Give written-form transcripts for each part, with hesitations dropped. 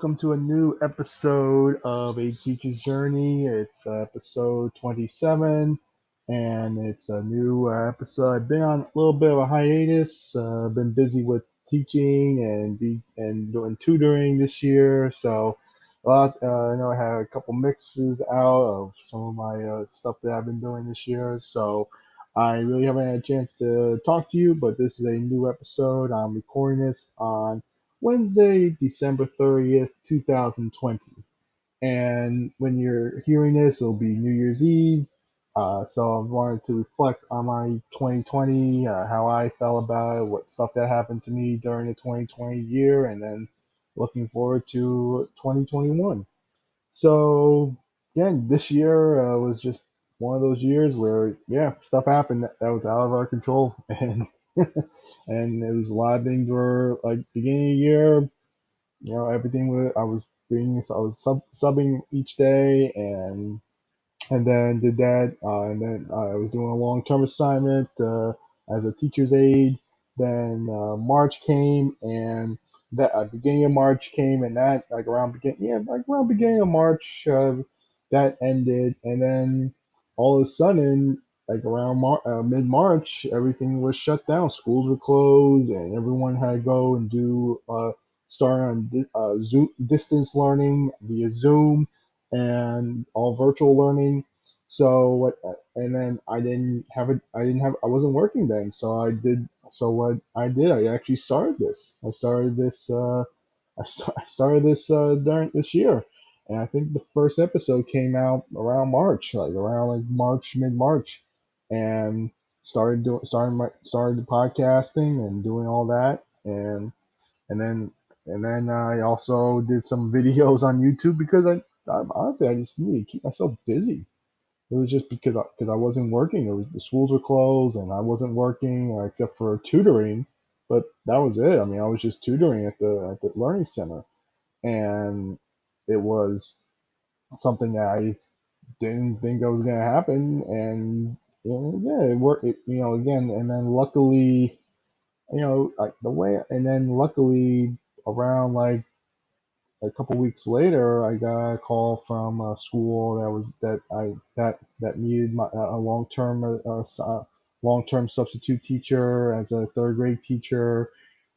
welcome to a new episode of A Teacher's Journey. It's episode 27, and it's a new episode. I've been on a little bit of a hiatus. Been busy with teaching and doing tutoring this year, so a lot. I know I had a couple mixes out of some of my stuff that I've been doing this year, so I really haven't had a chance to talk to you. But this is a new episode. I'm recording this on Wednesday, December 30th, 2020. And when you're hearing this, it'll be New Year's Eve. So I wanted to reflect on my 2020, how I felt about it, what stuff that happened to me during the 2020 year, and then looking forward to 2021. So, again, this year was just one of those years where, yeah, stuff happened that was out of our control. And and it was a lot of things were like beginning of the year, everything was I was subbing each day, and then did that, and then I was doing a long-term assignment as a teacher's aide. Then March came, and that beginning of March came, and that like around beginning of March, that ended, and then all of a sudden, like around mid March, everything was shut down. Schools were closed, and everyone had to go and do start on Zoom, distance learning via Zoom and all virtual learning. So what? And then I didn't have it. I didn't have. I wasn't working then. So I did. So what I did, I actually started this. I started this. I started this during this year, and I think the first episode came out around March, like around like March, mid March, and started podcasting and doing all that, and then I also did some videos on YouTube because I honestly I just needed to keep myself busy. It was just because I wasn't working. It was the schools were closed and I wasn't working except for tutoring, but that was it. I mean, I was just tutoring at the learning center, and it was something that I didn't think that was gonna happen, and yeah, it worked. Again, and then luckily, like the way, and then luckily around like a couple weeks later, I got a call from a school that needed a long term substitute teacher as a third grade teacher,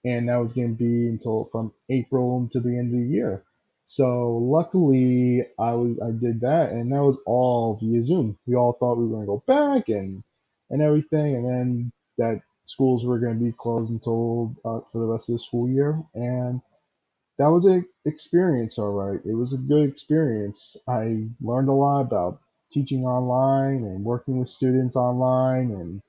and that was going to be until from April to the end of the year. So luckily, I did that, and that was all via Zoom. We all thought we were going to go back and everything, and then that schools were going to be closed until for the rest of the school year, and that was an experience, all right. It was a good experience. I learned a lot about teaching online and working with students online,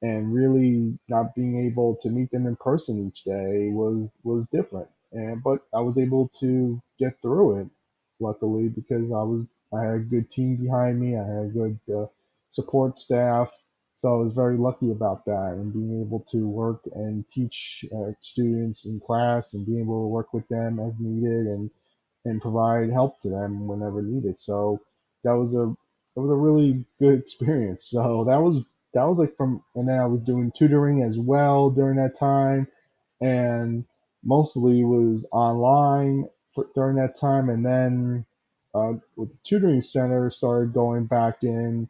and really not being able to meet them in person each day was different. And but I was able to get through it, luckily, because I had a good team behind me. I had a good support staff, so I was very lucky about that, and being able to work and teach students in class and being able to work with them as needed, and provide help to them whenever needed. So that was a really good experience. So that was like and then I was doing tutoring as well during that time, and mostly was online during that time, and then with the tutoring center started going back in.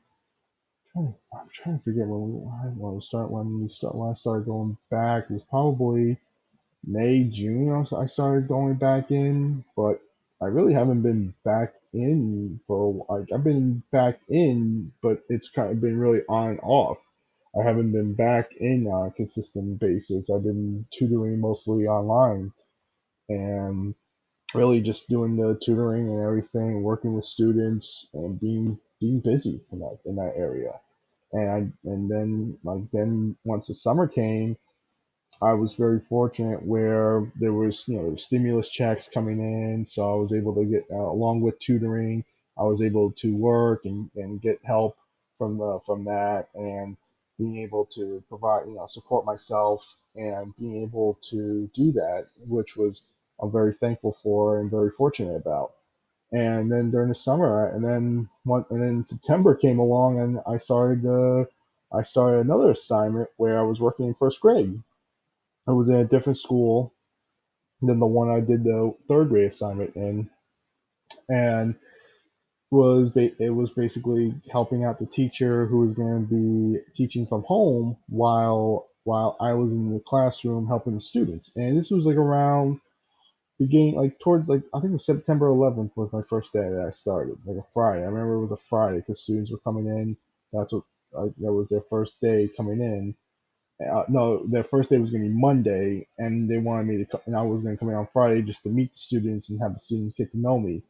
I'm trying to forget when I started going back. It was probably May, June. I started going back in, but I really haven't been back in like I've been back in, but it's kind of been really on and off. I haven't been back in on a consistent basis. I've been tutoring mostly online, and really just doing the tutoring and everything, working with students and being busy in that area. And then once the summer came, I was very fortunate where there was, stimulus checks coming in, so I was able to get, along with tutoring, I was able to work and get help from that, and being able to provide, support myself, and being able to do that, which was I'm very thankful for and very fortunate about. And then during the summer, and then September came along, and I started another assignment where I was working in first grade. I was in a different school, than the one I did the third grade assignment in, and it was basically helping out the teacher who was going to be teaching from home while I was in the classroom helping the students. And this was like around beginning, like towards, like I think it was September 11th was my first day that I started, like a Friday. I remember it was a Friday because students were coming in. That's what that was their first day coming in. No, their first day was going to be Monday, and they wanted me to come, and I was going to come in on Friday just to meet the students and have the students get to know me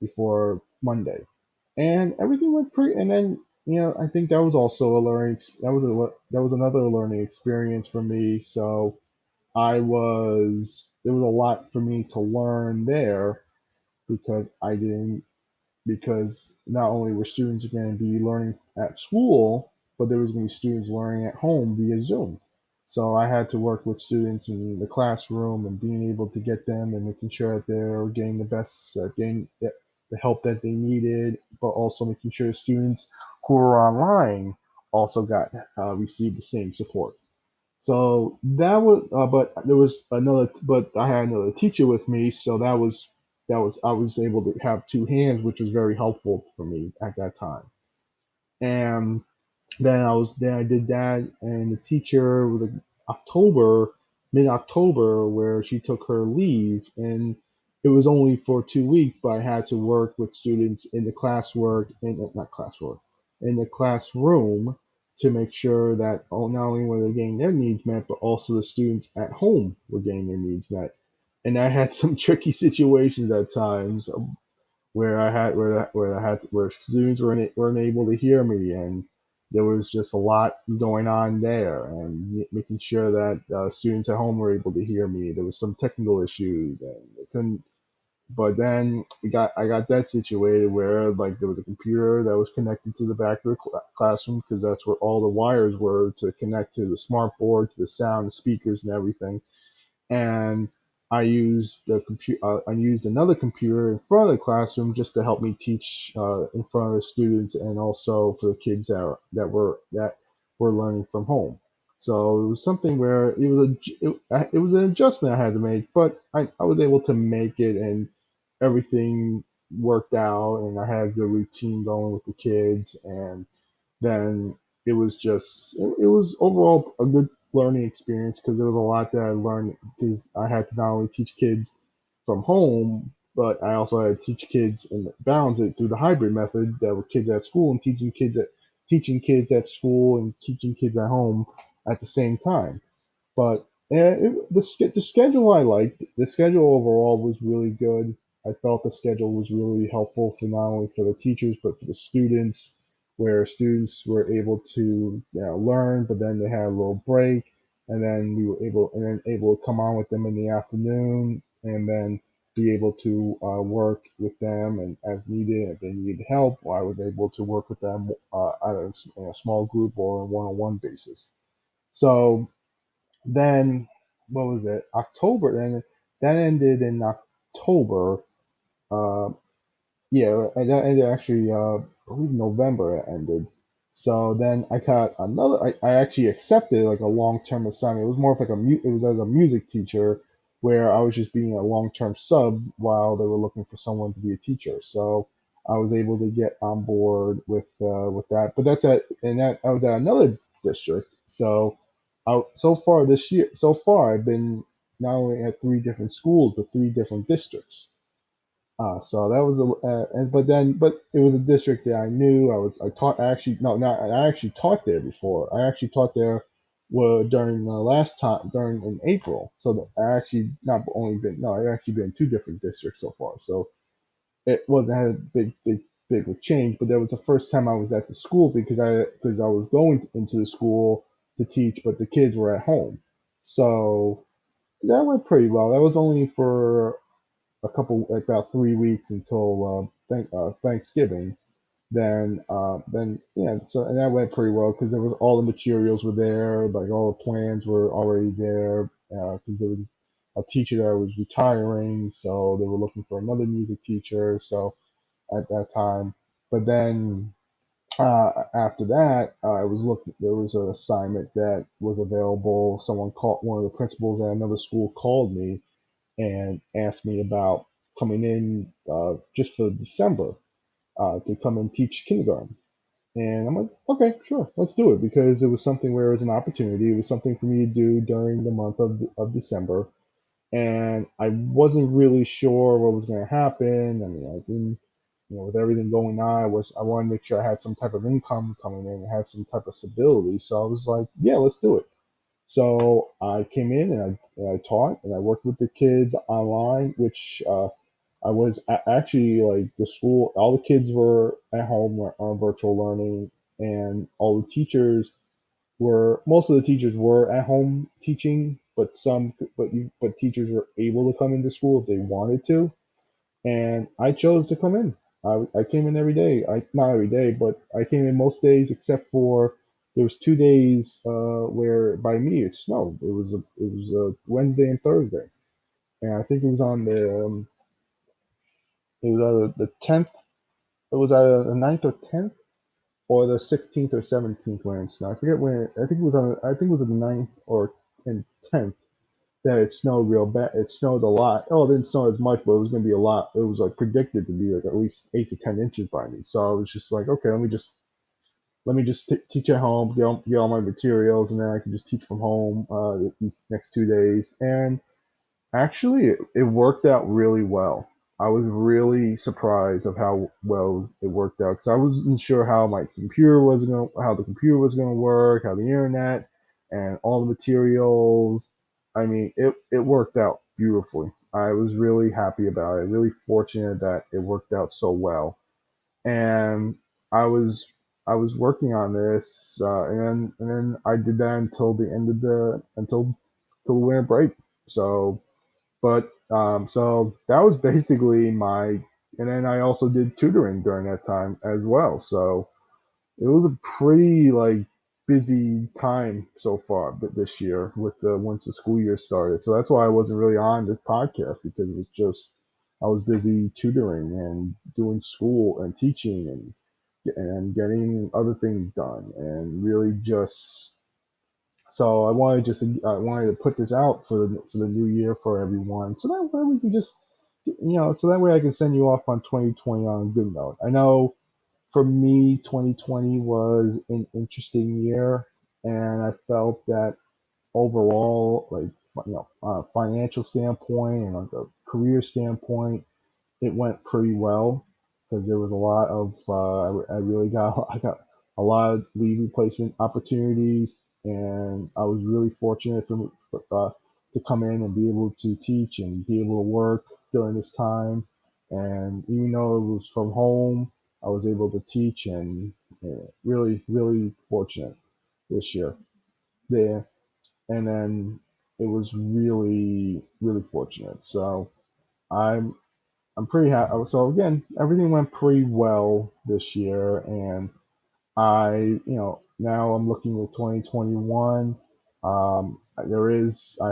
before Monday. And everything went pretty. And then I think that was also a learning. That was another learning experience for me. So there was a lot for me to learn there because I didn't because not only were students going to be learning at school, but there was going to be students learning at home via Zoom. So I had to work with students in the classroom and being able to get them and making sure that they're getting getting the help that they needed, but also making sure the students who were online also got received the same support. So that was, but there was another, but I had another teacher with me, so I was able to have two hands, which was very helpful for me at that time. And then I did that, and the teacher was like October, mid October, where she took her leave, and it was only for 2 weeks, but I had to work with students in the classwork, in not classwork, in the classroom to make sure that not only were they getting their needs met, but also the students at home were getting their needs met. And I had some tricky situations at times where students weren't able to hear me, and there was just a lot going on there, and making sure that students at home were able to hear me. There was some technical issues, and they couldn't. But then I got that situated where like there was a computer that was connected to the back of the classroom because that's where all the wires were to connect to the smart board, to the sound, the speakers, and everything. And I used another computer in front of the classroom just to help me teach in front of the students and also for the kids that were learning from home. So it was something where it was an adjustment I had to make, but I was able to make it, and everything worked out, and I had a good routine going with the kids. And then it was overall a good learning experience because there was a lot that I learned because I had to not only teach kids from home, but I also had to teach kids and balance it through the hybrid method that were kids at school and teaching kids at school and teaching kids at home at the same time. But the schedule I liked. The schedule overall was really good. I felt the schedule was really helpful for not only for the teachers but for the students, where students were able to learn, but then they had a little break, and then able to come on with them in the afternoon, and then be able to work with them and as needed. If they needed help, I was able to work with them either in a small group or on a one-on-one basis. So then what was it? October. Then that ended in October. Uh, yeah, and that ended actually. I believe November it ended. So then I got another. I actually accepted like a long-term assignment. It was more of like it was as a music teacher, where I was just being a long-term sub while they were looking for someone to be a teacher. So I was able to get on board with that. But that's at and that I was at another district. So so far I've been not only at three different schools but three different districts. So that was but it was a district that I knew. I taught I actually no not I actually taught there before. I actually taught there during the last time during in April. So that I actually not only been no I've actually been in two different districts so far. So it wasn't had a big of change, but that was the first time I was at the school because I was going into the school to teach, but the kids were at home. So that went pretty well. That was only for like about 3 weeks until Thanksgiving. Then yeah, so and that went pretty well because there was all the materials were there, like all the plans were already there. Because there was a teacher that was retiring, so they were looking for another music teacher. So at that time, but then after that, I was looking. There was an assignment that was available. Someone called one of the principals at another school called me and asked me about coming in just for December to come and teach kindergarten. And I'm like, okay, sure, let's do it, because it was something where it was an opportunity. It was something for me to do during the month of December, and I wasn't really sure what was going to happen. I mean, I didn't, with everything going on, I wanted to make sure I had some type of income coming in, and had some type of stability. So I was like, yeah, let's do it. So I came in and I taught and I worked with the kids online, which I was actually, like, the school, all the kids were at home on virtual learning, and all the teachers most of the teachers were at home teaching, but but teachers were able to come into school if they wanted to, and I chose to come in. I came in every day. Not every day, but I came in most days except for there was 2 days where by me it snowed. It was a Wednesday and Thursday, and I think it was either the 10th. It was either the 9th or 10th, or the 16th or 17th when it snowed. I forget when. I think it was on. I think it was the 9th or and 10th that it snowed real bad. It snowed a lot. Oh, it didn't snow as much, but it was going to be a lot. It was like predicted to be like at least 8 to 10 inches by me. So I was just like, okay, let me just teach at home, get all my materials, and then I can just teach from home these next 2 days. And actually, it worked out really well. I was really surprised of how well it worked out, because I wasn't sure how the computer was gonna work, how the internet, and all the materials. I mean, it worked out beautifully. I was really happy about it. Really fortunate that it worked out so well. And I was I was working on this, and then I did that until the end of the until the winter break. So that was basically and then I also did tutoring during that time as well. So it was a pretty, like, busy time so far, but this year with the once the school year started. So that's why I wasn't really on this podcast, because it was just I was busy tutoring and doing school and teaching and getting other things done, and really just so I wanted to put this out for the new year for everyone, so that way we can just, so that way I can send you off on 2020 on a good note. I know for me, 2020 was an interesting year, and I felt that overall, like, on a financial standpoint and like a career standpoint, it went pretty well, because there was a lot of I really got I got a lot of lead replacement opportunities, and I was really fortunate to come in and be able to teach and be able to work during this time. And even though it was from home, I was able to teach, and really, really fortunate this year there. And then it was really, really fortunate. So I'm I'm pretty happy. So again, everything went pretty well this year, and now I'm looking at 2021. I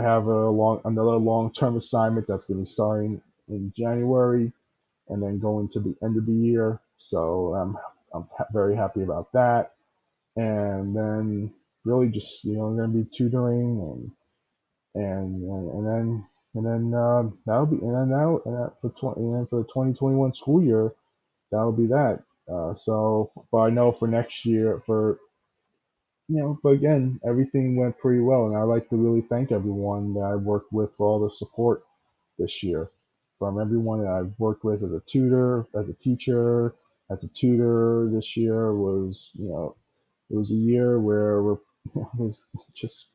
have another long-term assignment that's going to be starting in January, and then going to the end of the year. So I'm very happy about that. And then really just, I'm going to be tutoring, and then that'll be and then now and that for 20 and then for the 2021 school year, that'll be that. But I know for next year, but again, everything went pretty well, and I'd like to really thank everyone that I worked with for all the support this year. From everyone that I've worked with as a tutor, as a teacher, as a tutor this year it was a year where it was just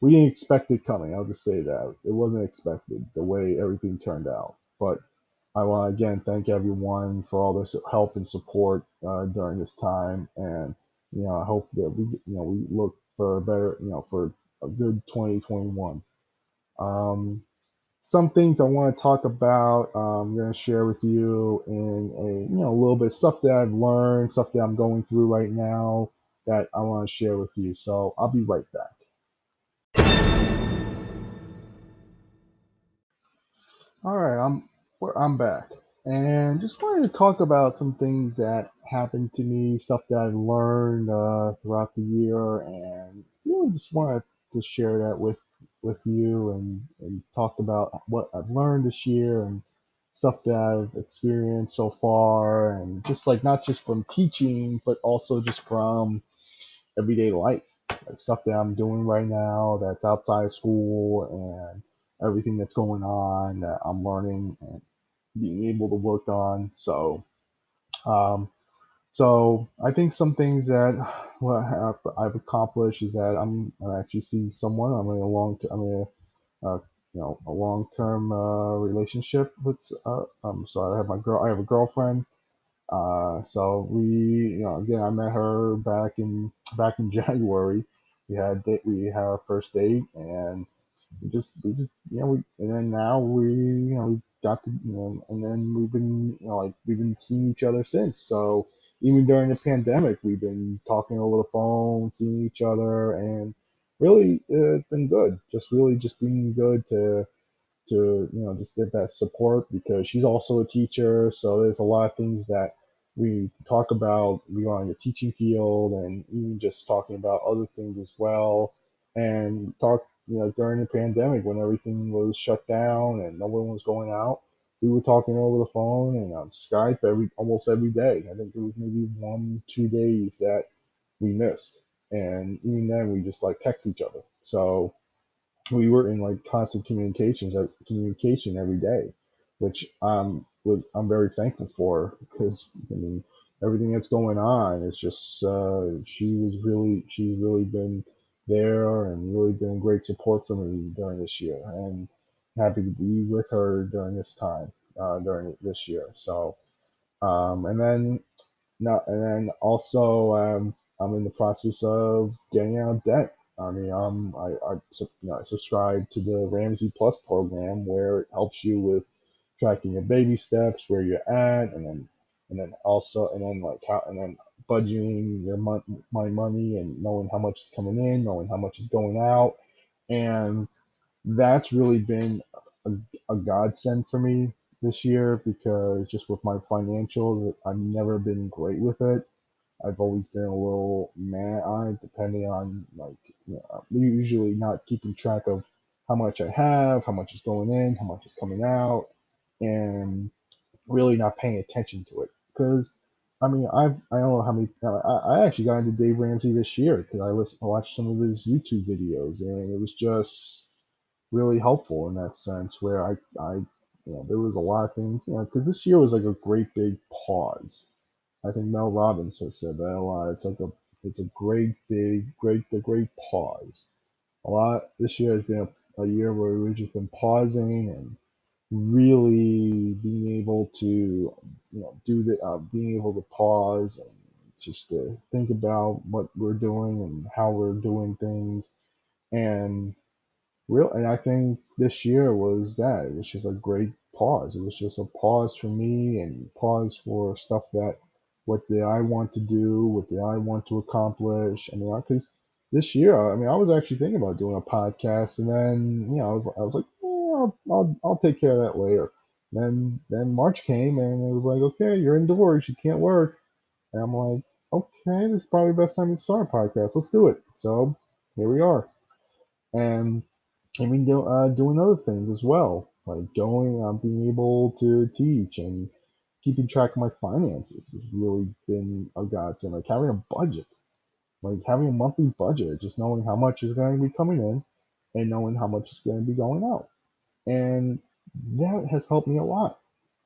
we didn't expect it coming. I'll just say that it wasn't expected the way everything turned out. But I want to again thank everyone for all this help and support during this time, and I hope that we look for a better, for a good 2021. Um, some things I want to talk about. I'm going to share with you in a little bit of stuff that I've learned, stuff that I'm going through right now that I want to share with you. So I'll be right back. All right, I'm back, and just wanted to talk about some things that happened to me, stuff that I've learned throughout the year, and really just wanted to share that with you and talked about what I've learned this year and stuff that I've experienced so far, and just like not just from teaching, but also just from everyday life, like stuff that I'm doing right now that's outside of school and everything that's going on that I'm learning and being able to work on. Um, so I think some things that what I've accomplished is that I actually see someone. I'm in a a long term relationship with. So I have a girlfriend. So again, I met her back in January. We had our first date, and we just we and then now we got to and then we've been like we've been seeing each other since. So even during the pandemic, we've been talking over the phone, seeing each other, and really it's been good. Just really just being good to just get that support, because she's also a teacher, so there's a lot of things that we talk about regarding the teaching field, and even just talking about other things as well. And talk during the pandemic when everything was shut down and no one was going out, we were talking over the phone and on Skype almost every day. I think there was maybe 1 2 days that we missed, and even then we just like text each other. So we were in like constant communication every day, which I'm very thankful for, because I mean everything that's going on is just she's really been there and really been great support for me during this year, and happy to be with her during this time during this year. So and then no, and then also I'm in the process of getting out of debt. I mean, I subscribe to the Ramsey Plus program, where it helps you with tracking your baby steps, where you're at, and then like how and then budgeting my money and knowing how much is coming in, knowing how much is going out, and that's really been a, a godsend for me this year, because just with my financials, I've never been great with it. I've always been a little mad on it, depending on like usually not keeping track of how much I have, how much is going in, how much is coming out, and really not paying attention to it. Because I don't know how many I actually got into Dave Ramsey this year because I watched some of his YouTube videos, and it was just really helpful in that sense, where there was a lot of things, because this year was like a great big pause. I think Mel Robbins has said that a lot. It's a great pause. A lot this year has been a year where we've just been pausing and really being able to being able to pause and just to think about what we're doing and how we're doing things, and and I think this year was that. It was just a great pause. It was just a pause for me and pause for stuff that what did I want to do, what did I want to accomplish. I mean, because this year, I mean, I was actually thinking about doing a podcast, and then I was like, I'll take care of that later. Then March came, and it was like, okay, you're indoors, you can't work, and I'm like, okay, this is probably the best time to start a podcast. Let's do it. So here we are, and doing other things as well, like being able to teach and keeping track of my finances has really been a godsend. Like having a budget, like having a monthly budget, just knowing how much is going to be coming in and knowing how much is going to be going out. And that has helped me a lot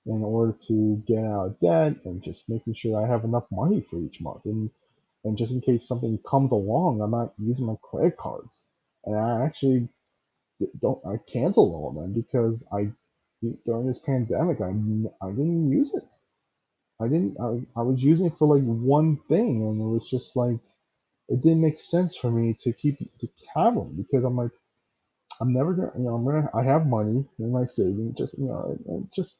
in order to get out of debt and just making sure I have enough money for each month. And just in case something comes along, I'm not using my credit cards. And I actually don't I canceled all of them because I during this pandemic I didn't use it. I was using it for like one thing, and it was just like it didn't make sense for me to have them, because I'm like I'm never gonna I have money in my savings, just it just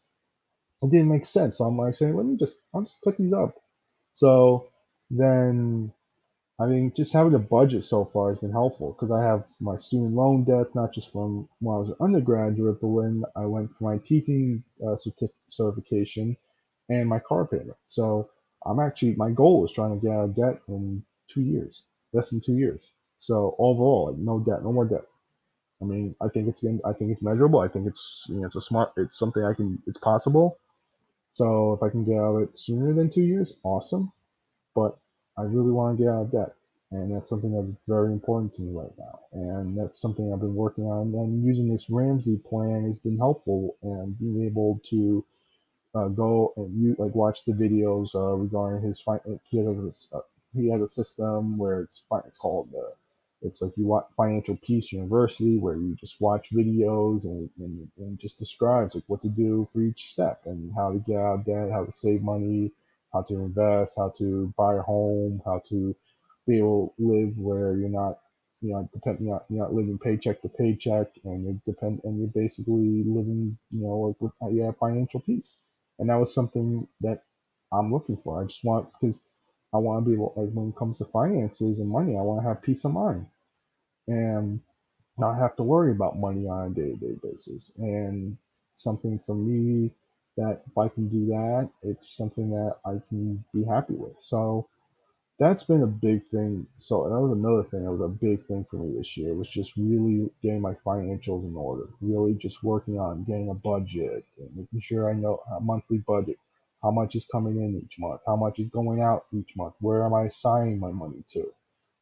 it didn't make sense. So I'm like saying, I'll just cut these up. So then I mean, just having a budget so far has been helpful, because I have my student loan debt, not just from when I was an undergraduate, but when I went for my teaching certification and my car payment. So my goal is trying to get out of debt in 2 years, less than 2 years. So overall, like no debt, no more debt. I mean, I think it's measurable. I think it's, it's something it's possible. So if I can get out of it sooner than 2 years, awesome. But I really want to get out of debt. And that's something that's very important to me right now. And that's something I've been working on. And using this Ramsey plan has been helpful, and being able to go and you like watch the videos regarding his he has a system where it's called it's like you watch Financial Peace University, where you just watch videos and just describes like what to do for each step and how to get out of debt, how to save money, how to invest, how to buy a home, how to be able to live where you're not living paycheck to paycheck, and you're basically living, like you have financial peace. And that was something that I'm looking for. I just want because I want to be able, like, when it comes to finances and money, I want to have peace of mind and not have to worry about money on a day-to-day basis. And something for me that if I can do that, it's something that I can be happy with. So that's been a big thing. So that was another thing that was a big thing for me this year, was just really getting my financials in order, really just working on getting a budget and making sure I know a monthly budget, how much is coming in each month, how much is going out each month, where am I assigning my money to,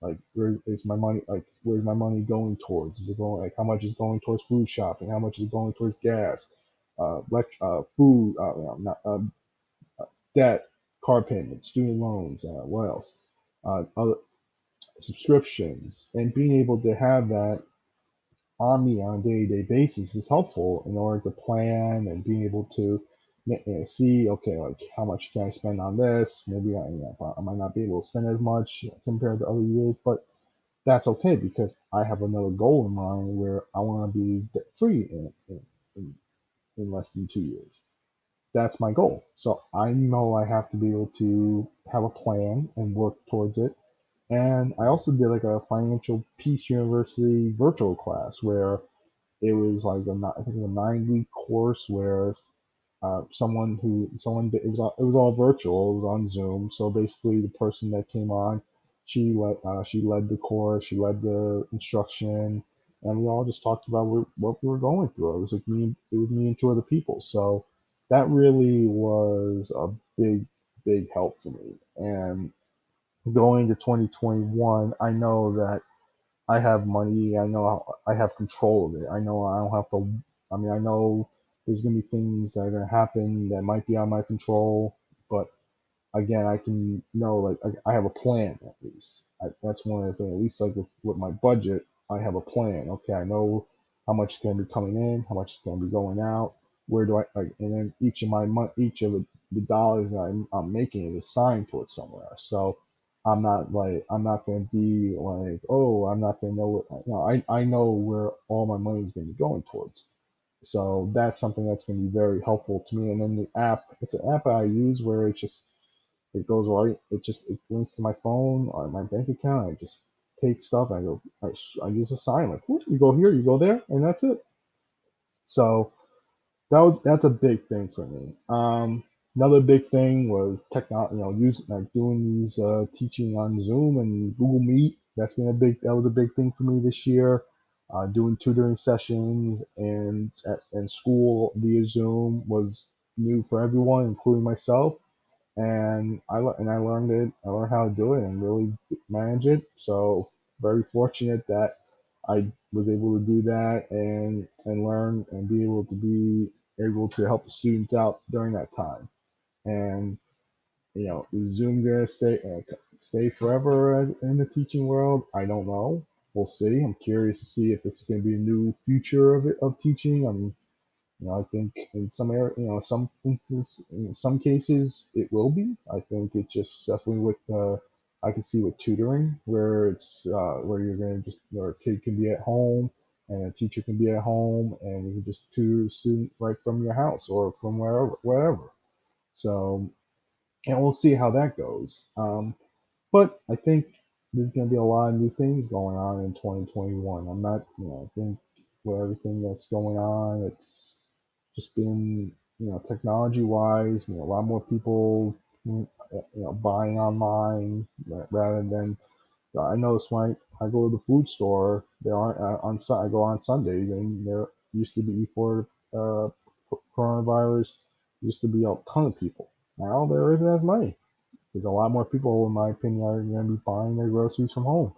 like where is my money, like where's my money going towards, is it going, like how much is going towards food shopping, how much is going towards gas, food, not, debt, car payments, student loans, what else? Other subscriptions, and being able to have that on me on a day-to-day basis is helpful in order to plan and being able to see, okay, like how much can I spend on this? Maybe I might not be able to spend as much compared to other years, but that's okay because I have another goal in mind where I want to be debt free in, in less than 2 years. That's my goal. So I know I have to be able to have a plan and work towards it. And I also did like a Financial Peace University virtual class where it was like I think a 9 week course where it was all virtual. It was on Zoom. So basically, the person that came on, she led the course, she led the instruction, and we all just talked about what we were going through. It was me and two other people. So that really was a big help for me. And going to 2021, I know that I have money. I know I have control of it. I know I don't have to. I mean, I know there's gonna be things that are gonna happen that might be on my control, but again, I can know, like, I have a plan at least. That's one of the things. At least like with my budget, I have a plan. Okay, I know how much is going to be coming in, how much is going to be going out. Where do I like? And then each of the dollars that I'm making is assigned towards somewhere. So I'm not going to be like, oh, I'm not going to know what. No, I know where all my money is going to be going towards. So that's something that's going to be very helpful to me. And then the app, it's an app I use where it goes right. It links to my phone or my bank account. I just take stuff. I use a sign like, whoop, you go here, you go there, and that's it. So that's a big thing for me. Another big thing was technology. Using like doing these teaching on Zoom and Google Meet. That was a big thing for me this year. Doing tutoring sessions and school via Zoom was new for everyone, including myself, and I learned it. I learned how to do it and really manage it. So very fortunate that I was able to do that and learn and be able to help the students out during that time. And is Zoom gonna stay forever in the teaching world? I don't know. We'll see. I'm curious to see if it's going to be a new future of teaching. I mean, I think in some area, in some cases, it will be. I think it just definitely I can see with tutoring where where you're gonna just where a kid can be at home and a teacher can be at home and you can just tutor a student right from your house or from wherever. So, and we'll see how that goes. But I think there's going to be a lot of new things going on in 2021. I'm not, I think with everything that's going on, it's just been, technology wise, a lot more people, buying online rather than I notice when I go to the food store, there aren't I go on Sundays, and there used to be before coronavirus used to be a ton of people. Now there isn't as many. There's a lot more people, in my opinion, are going to be buying their groceries from home.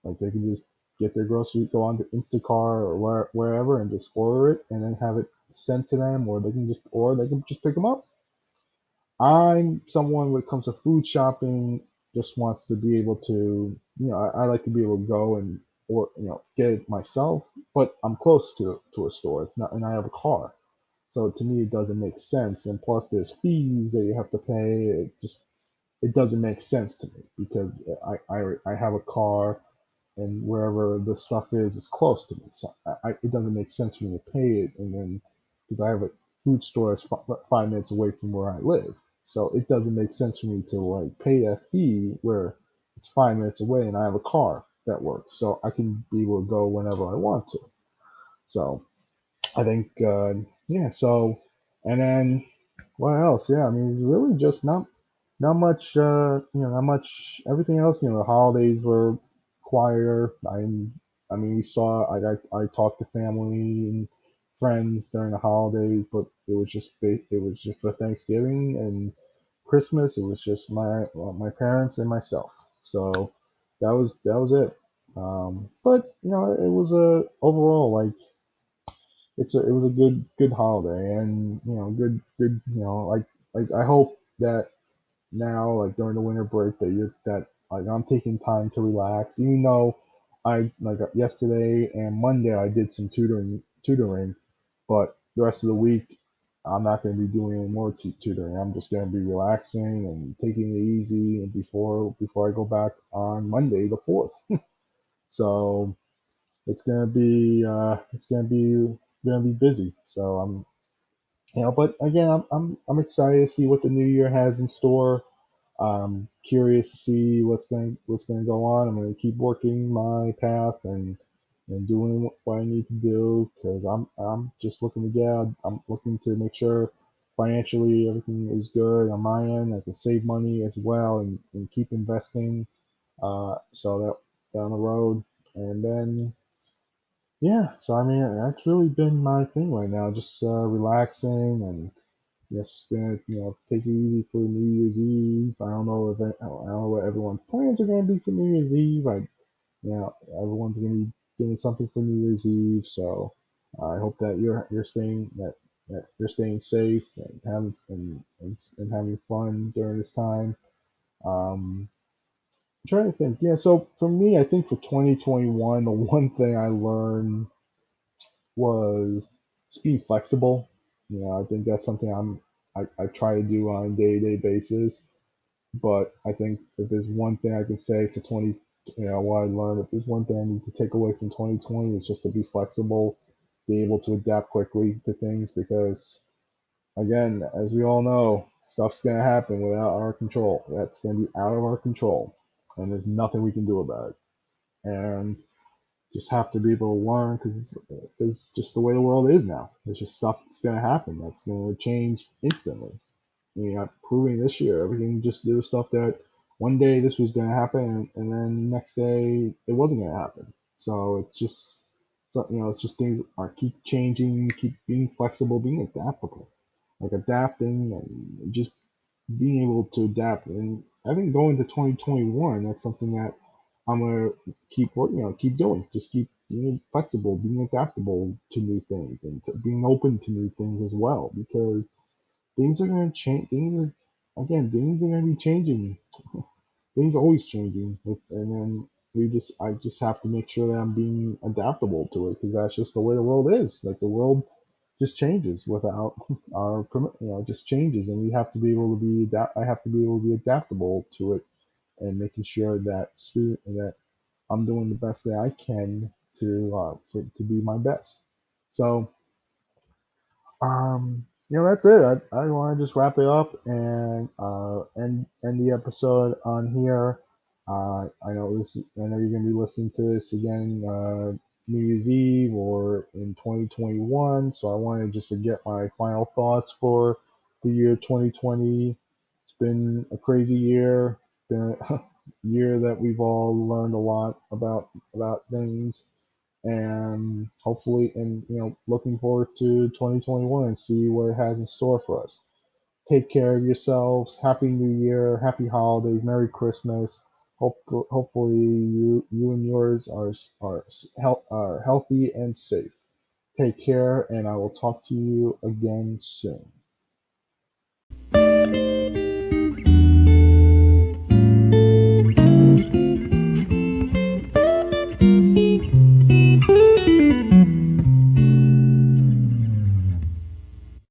Like they can just get their groceries, go on to Instacart or wherever, and just order it, and then have it sent to them, or they can just pick them up. I'm someone when it comes to food shopping just wants to be able to, I like to be able to go and or get it myself, but I'm close to a store. It's not, and I have a car, so to me it doesn't make sense. And plus, there's fees that you have to pay. It doesn't make sense to me because I have a car, and wherever the stuff is close to me. So it doesn't make sense for me to pay it, and then because I have a food store that's 5 minutes away from where I live, so it doesn't make sense for me to like pay that fee where it's 5 minutes away, and I have a car that works, so I can be able to go whenever I want to. So I think, yeah. So, and then what else? Yeah, I mean, really just not much. Not much. Everything else. The holidays were quieter. I mean, we saw. I talked to family and friends during the holidays, but it was just for Thanksgiving and Christmas. It was just my parents and myself. So that was it. But it was a overall like it was a good holiday, and good like I hope that now, like during the winter break, that like I'm taking time to relax, even though I like yesterday and Monday I did some tutoring, but the rest of the week I'm not going to be doing any more tutoring. I'm just going to be relaxing and taking it easy, and before I go back on Monday the 4th. So it's gonna be busy. So but again, I'm excited to see what the new year has in store. I'm curious to see what's going to go on. I'm going to keep working my path and doing what I need to do, because I'm just looking to I'm looking to make sure financially everything is good on my end. I can save money as well, and keep investing, so that down the road. And then yeah, so I mean that's really been my thing right now, just relaxing and just gonna take it easy for New Year's Eve. I don't know what everyone's plans are gonna be for New Year's Eve. Everyone's gonna be doing something for New Year's Eve, so I hope that you're staying safe and having fun during this time. I'm trying to think. Yeah, so for me, I think for 2021, the one thing I learned was just being flexible. I think that's something I try to do on a day-to-day basis. But I think if there's one thing I can say for what I learned, if there's one thing I need to take away from 2020, it's just to be flexible, be able to adapt quickly to things, because again, as we all know, stuff's gonna happen without our control. That's gonna be out of our control, and there's nothing we can do about it. And just have to be able to learn, because it's just the way the world is now. There's just stuff that's going to happen that's going to change instantly. I mean, I'm proving this year, everything just did stuff that one day this was going to happen, and then next day it wasn't going to happen. So it's just things are keep changing, keep being flexible, being adaptable, like adapting and just being able to adapt. And I think going to 2021, that's something that I'm gonna keep working on, keep doing. Just keep being flexible, being adaptable to new things, and being open to new things as well. Because things are gonna change. Things are gonna be changing. Things are always changing, and then I just have to make sure that I'm being adaptable to it, because that's just the way the world is. Like the world just changes without our just changes, and we have to be able to I have to be able to be adaptable to it, and making sure that I'm doing the best that I can to be my best. So that's it. I want to just wrap it up and end the episode on here. I know you're gonna be listening to this again New Year's Eve or in 2021. So I wanted just to get my final thoughts for the year 2020. It's been a crazy year. Been year that we've all learned a lot about things, and hopefully, and looking forward to 2021 and see what it has in store for us. Take care of yourselves. Happy New Year. Happy holidays. Merry Christmas. Hopefully you and yours are healthy and safe. Take care, and I will talk to you again soon.